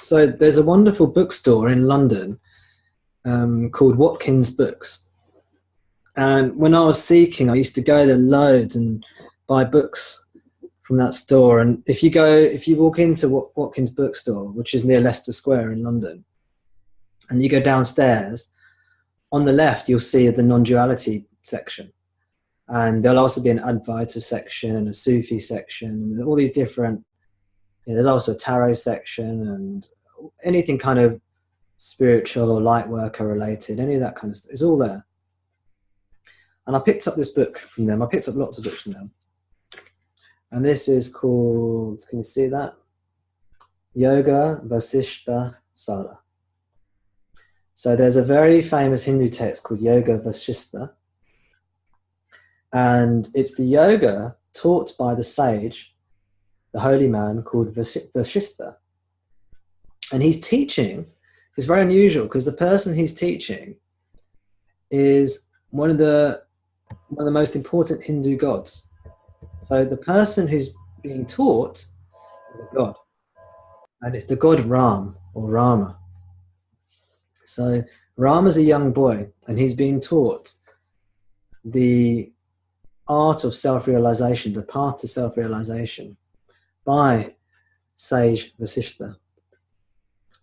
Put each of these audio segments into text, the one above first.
So there's a wonderful bookstore in London called Watkins Books. And when I was seeking, I used to go there loads and buy books from that store. And if you walk into Watkins Bookstore, which is near Leicester Square in London, and you go downstairs, on the left, you'll see the Nonduality section. And there'll also be an Advaita section and a Sufi section, and all these different, there's also a tarot section and anything kind of spiritual or light worker related, any of that kind of stuff, it's all there. And I picked up this book from them. I picked up lots of books from them. And this is called, can you see that? Yoga Vasishta Sara. So there's a very famous Hindu text called Yoga Vasishta. And it's the yoga taught by the sage, the holy man called Vasistha. And he's teaching, it's very unusual because the person he's teaching is one of the most important Hindu gods. So the person who's being taught is a god. And it's the god Ram or Rama. So Rama's a young boy and he's being taught the art of self-realization, the path to self-realization by sage Vasistha.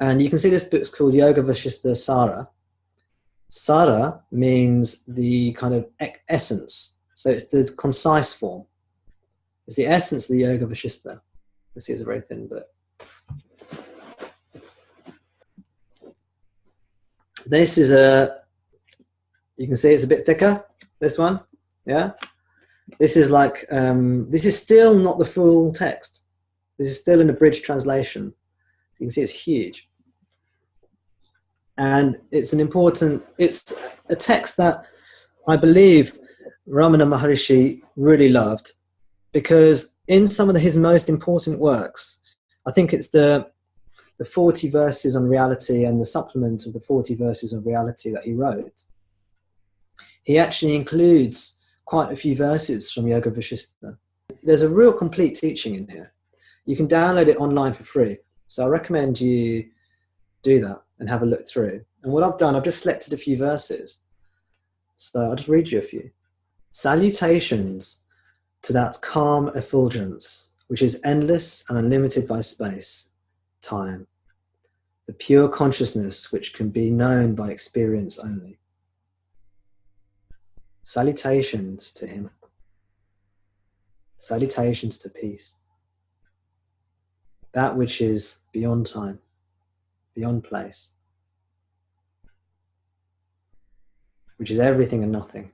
And you can see this book's called Yoga Vasishta Sara. Sara means the kind of essence. So it's the concise form. It's the essence of the Yoga Vasishta. You see it's a very thin book. This is you can see it's a bit thicker, this one, yeah? This is like, this is still not the full text. This is still an abridged translation. You can see it's huge. And it's it's a text that I believe Ramana Maharishi really loved, because in some of his most important works, I think it's the 40 verses on reality and the supplement of the 40 verses on reality that he wrote, he actually includes quite a few verses from Yoga Vasishta. There's a real complete teaching in here. You can download it online for free. So I recommend you do that and have a look through. And what I've done, I've just selected a few verses. So I'll just read you a few. Salutations to that calm effulgence, which is endless and unlimited by space, time, the pure consciousness which can be known by experience only. Salutations to him. Salutations to peace. That which is beyond time, beyond place, which is everything and nothing.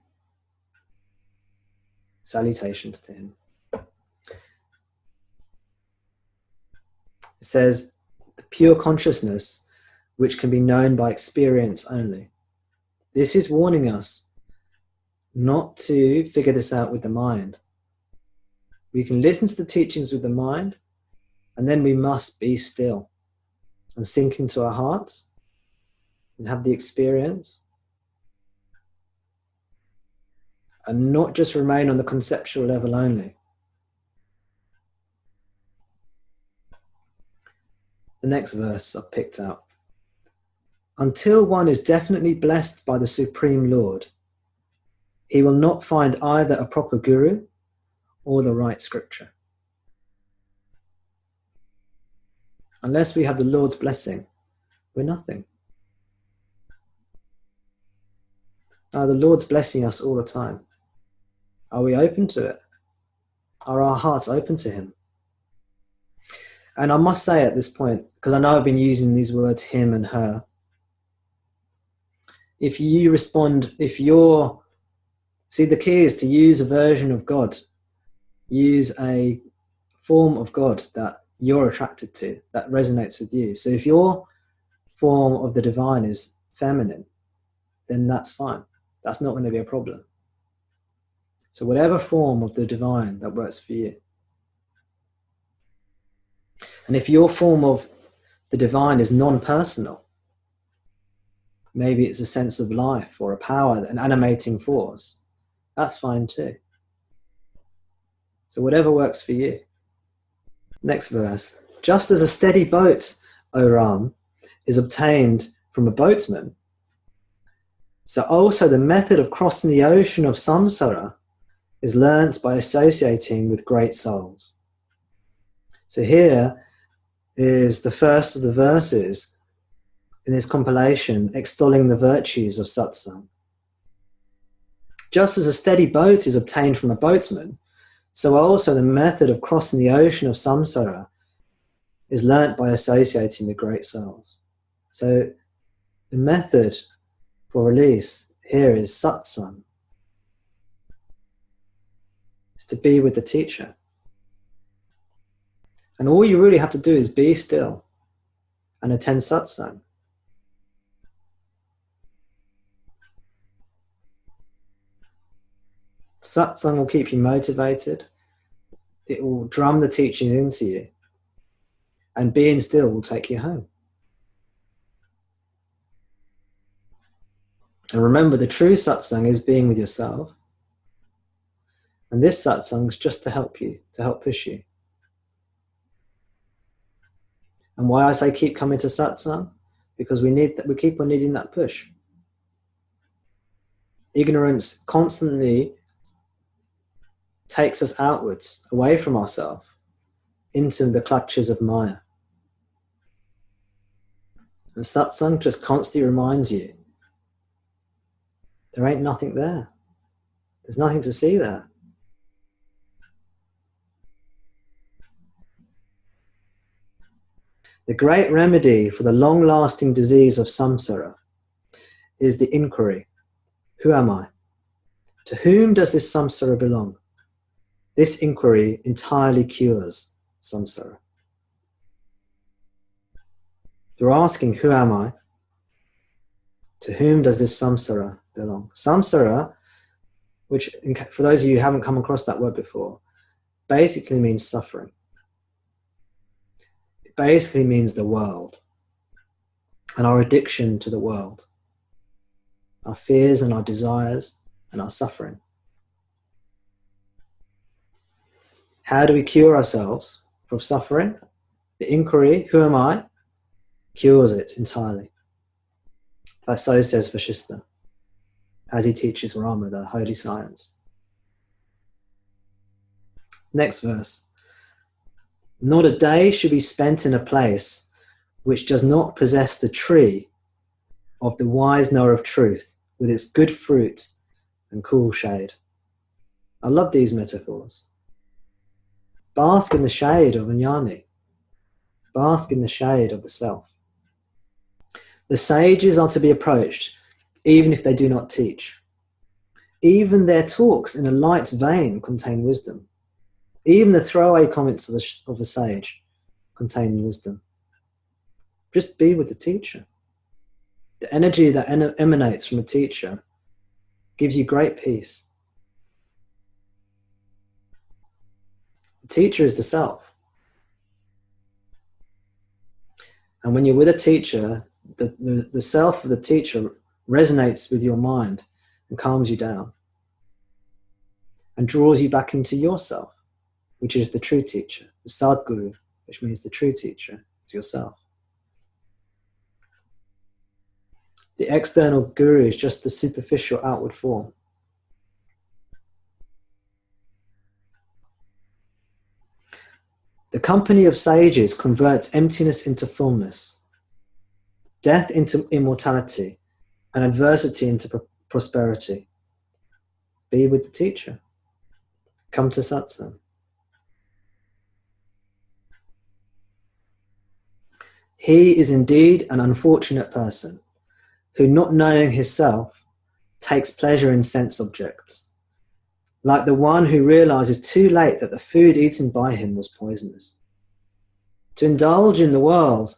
Salutations to him. It says, the pure consciousness which can be known by experience only. This is warning us not to figure this out with the mind. We can listen to the teachings with the mind, and then we must be still and sink into our hearts and have the experience, and not just remain on the conceptual level only. The next verse I've picked out. Until one is definitely blessed by the Supreme Lord, he will not find either a proper guru or the right scripture. Unless we have the Lord's blessing, we're nothing. The Lord's blessing us all the time. Are we open to it? Are our hearts open to him? And I must say at this point, because I know I've been using these words, him and her, if you respond, see, the key is to use a version of God, use a form of God that you're attracted to, that resonates with you. So if your form of the divine is feminine, then that's fine. That's not going to be a problem. So whatever form of the divine that works for you. And if your form of the divine is non-personal, maybe it's a sense of life or a power, an animating force, that's fine too. So whatever works for you. Next verse. Just as a steady boat O Ram, is obtained from a boatman, so also the method of crossing the ocean of samsara is learnt by associating with great souls. So here is the first of the verses in this compilation extolling the virtues of satsang. Just as a steady boat is obtained from a boatman, so also the method of crossing the ocean of samsara is learnt by associating with great souls. So the method for release here is satsang. It's to be with the teacher. And all you really have to do is be still and attend satsang. Satsang will keep you motivated. It will drum the teachings into you. And being still will take you home. And remember, the true satsang is being with yourself. And this satsang is just to help you, to help push you. And why I say keep coming to satsang? Because we keep on needing that push. Ignorance constantly takes us outwards, away from ourselves, into the clutches of Maya. And satsang just constantly reminds you, there ain't nothing there. There's nothing to see there. The great remedy for the long-lasting disease of samsara is the inquiry. Who am I? To whom does this samsara belong? This inquiry entirely cures samsara. Through asking, who am I? To whom does this samsara belong? Samsara, which for those of you who haven't come across that word before, basically means suffering. It basically means the world and our addiction to the world, our fears and our desires and our suffering. How do we cure ourselves from suffering? The inquiry, who am I, cures it entirely. So says Vasistha, as he teaches Rama, the holy science. Next verse. Not a day should be spent in a place which does not possess the tree of the wise knower of truth with its good fruit and cool shade. I love these metaphors. Bask in the shade of Jnani. Bask in the shade of the self. The sages are to be approached even if they do not teach. Even their talks in a light vein contain wisdom. Even the throwaway comments of a sage contain wisdom. Just be with the teacher. The energy that emanates from a teacher gives you great peace. The teacher is the self. And when you're with a teacher, the self of the teacher resonates with your mind and calms you down and draws you back into yourself, which is the true teacher. The Sadguru, which means the true teacher, is yourself. The external guru is just the superficial outward form. The company of sages converts emptiness into fullness, death into immortality, and adversity into prosperity. Be with the teacher. Come to satsang. He is indeed an unfortunate person who, not knowing his self, takes pleasure in sense objects, like the one who realizes too late that the food eaten by him was poisonous. To indulge in the world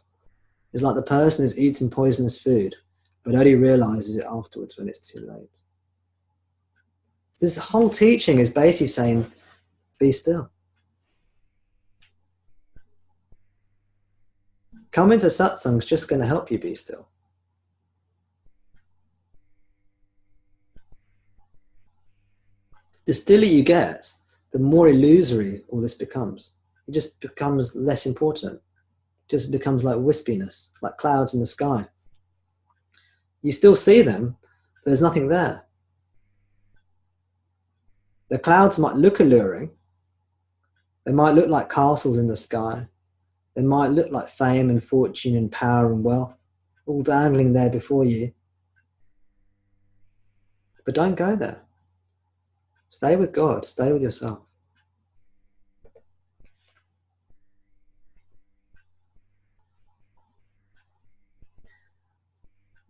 is like the person who's eaten poisonous food, but only realizes it afterwards when it's too late. This whole teaching is basically saying, be still. Coming to satsang is just going to help you be still. The stiller you get, the more illusory all this becomes. It just becomes less important. just becomes like wispiness, like clouds in the sky. You still see them, but there's nothing there. The clouds might look alluring. They might look like castles in the sky. They might look like fame and fortune and power and wealth, all dangling there before you. But don't go there. Stay with God. Stay with yourself.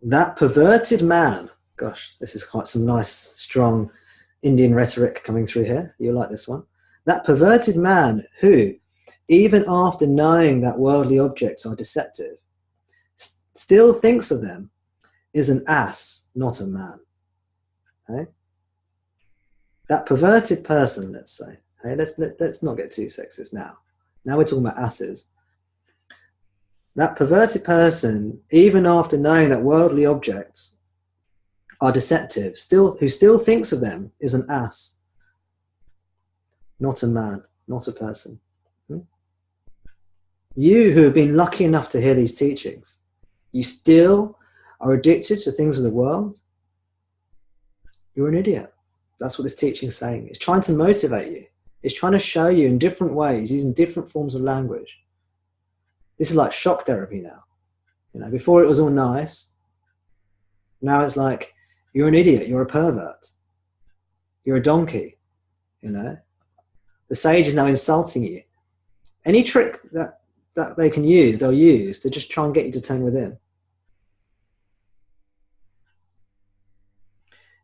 That perverted man, gosh, this is quite some nice, strong Indian rhetoric coming through here. You'll like this one. That perverted man who, even after knowing that worldly objects are deceptive, still thinks of them is an ass, not a man. Okay? That perverted person, let's say. Okay? Let's not get too sexist now. Now we're talking about asses. That perverted person, even after knowing that worldly objects are deceptive, who still thinks of them is an ass, not a man, not a person. You who have been lucky enough to hear these teachings, you still are addicted to things of the world, you're an idiot. That's what this teaching is saying. It's trying to motivate you. It's trying to show you in different ways, using different forms of language. This is like shock therapy now. You know, before it was all nice. Now it's like, you're an idiot, you're a pervert. You're a donkey, you know. The sage is now insulting you. Any trick that they can use, they'll use to just try and get you to turn within.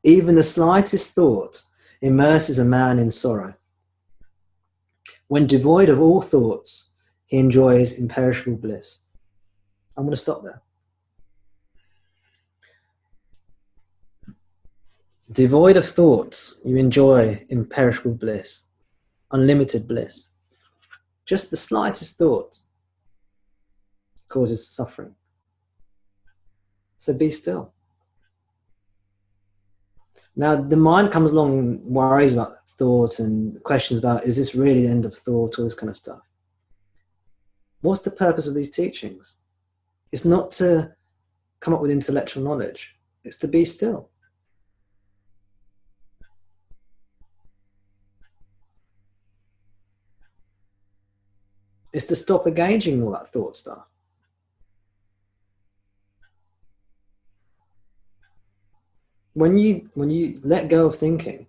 Even the slightest thought immerses a man in sorrow. When devoid of all thoughts, he enjoys imperishable bliss. I'm going to stop there. Devoid of thoughts, you enjoy imperishable bliss, unlimited bliss. Just the slightest thought causes suffering. So be still. Now, the mind comes along and worries about thoughts and questions about, is this really the end of thought, all this kind of stuff. What's the purpose of these teachings? It's not to come up with intellectual knowledge. It's to be still. It's to stop engaging all that thought stuff. When you let go of thinking,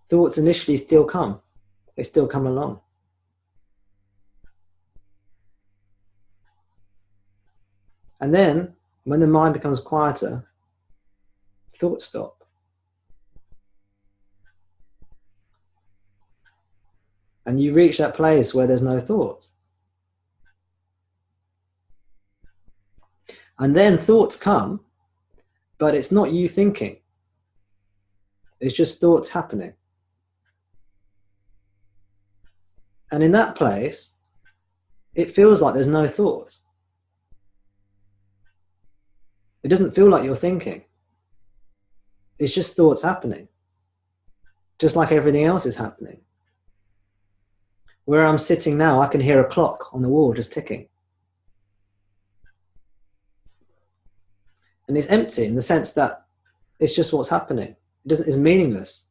thoughts initially still come. They still come along. And then, when the mind becomes quieter, thoughts stop. And you reach that place where there's no thought. And then thoughts come, but it's not you thinking. It's just thoughts happening. And in that place, it feels like there's no thought. It doesn't feel like you're thinking. It's just thoughts happening. Just like everything else is happening. Where I'm sitting now, I can hear a clock on the wall just ticking. And it's empty in the sense that it's just what's happening. It's meaningless.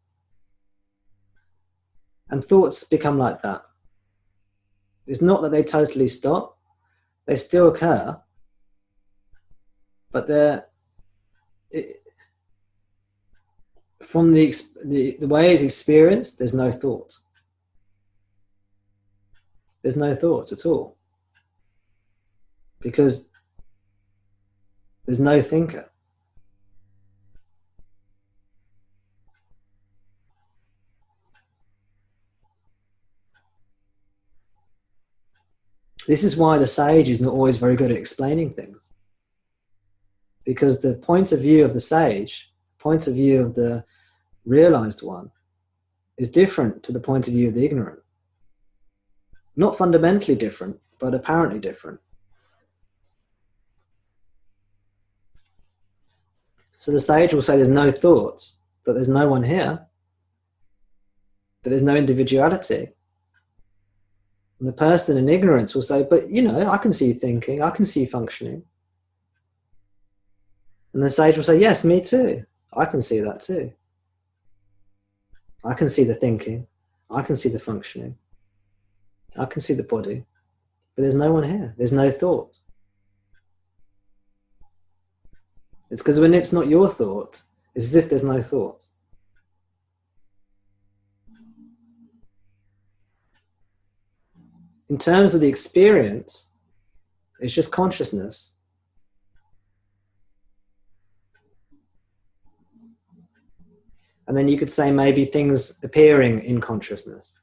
And thoughts become like that. It's not that they totally stop. They still occur. But from the way it's experienced, there's no thought. There's no thought at all. Because there's no thinker. This is why the sage is not always very good at explaining things. Because the point of view of the sage, point of view of the realized one, is different to the point of view of the ignorant. Not fundamentally different, but apparently different. So the sage will say there's no thoughts, that there's no one here, that there's no individuality. And the person in ignorance will say, but you know, I can see you thinking, I can see you functioning. And the sage will say, yes, me too. I can see that too. I can see the thinking. I can see the functioning. I can see the body. But there's no one here. There's no thought. It's because when it's not your thought, it's as if there's no thought. In terms of the experience, it's just consciousness. And then you could say maybe things appearing in consciousness.